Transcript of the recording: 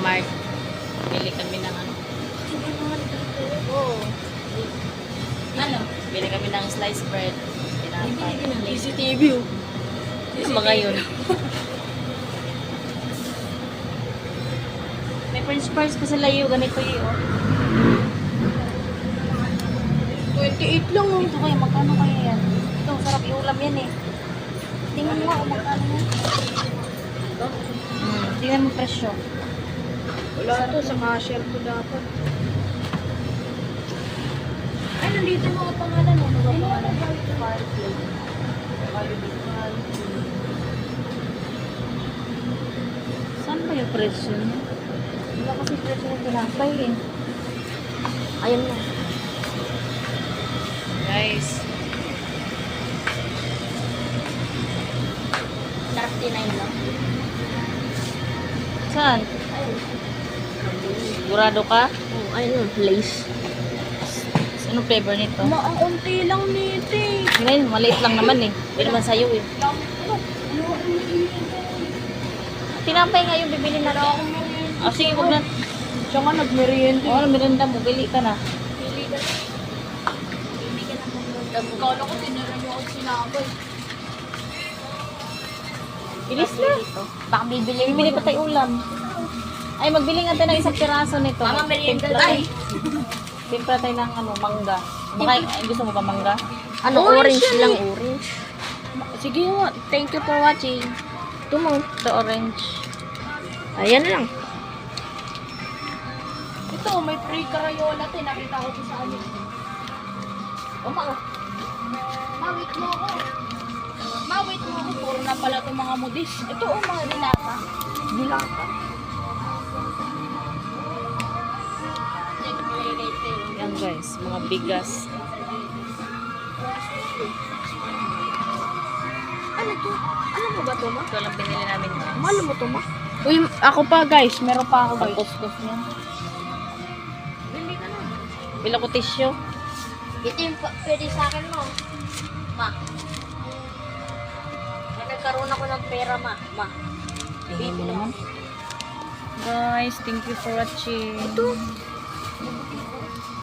Mart. Bili kami ng ano. Oo. Ano? Bili kami ng sliced bread. Tinapay. CCTV oh. Ano ba ngayon? May french fries pa sa layo. Ganito yun. 28 lang oh. Ito kaya, magkano kaya yan? Ito, sarap iulam yan eh. Tingnan mo kung magkano yan. Tingnan mo presyo. Wala to, sa cashier to dapat. Ay, nandito mga pangalan. Ano ba pangalan? Saan ba yung presyo niya? Wala kasi presyo ng tinapay eh. Ayun na. Guys. 39 lang. Saan? Sigurado ka? Oh, ayun, lace. Anong flavor nito? Ang unti lang nito eh. Ngayon, maliit lang naman eh. Hindi naman sa'yo eh. Tinapay nga yung bibili natin. Ah, sige, huwag na. Siya nga nagmerienda. Oo, merinda mo. Bili ka na. Pili ka na pumunta mo. Kala ko tinira niyo ako sinabay. Bilis na. Baka bibili mo. Bibili pa tayo ulam. Ay, magbili nga tayo ng isang piraso nito. Mama, merienda Timpla- tayo. Timpla tayo ng ano, mangga. Baka, gusto mo ba mangga? Ano, orange lang, orange. Sige nga, thank you for watching. Ito mo. Ito, orange. Ayan lang. Ito, may free Crayola to. Nakita ko to sa ano. Mawit mo ako. Mawit mo ako. Puro na pala itong mga modis. Ito, mga dilata. Dilata. Yan guys, mga bigas. Ano to? Ano mo ba to, ma? Ito lang binili namin guys. Mahal mo to, ma? Uy, ako pa guys. Meron pa ako guys. Pagkuskus niya. Bili ka na. Bila ko tissue. Ito yung pwede sa akin mo. Ma. Nagkaroon ako ng pera, ma. Ma. Tingnan mo naman. Guys, thank you for watching. Ito.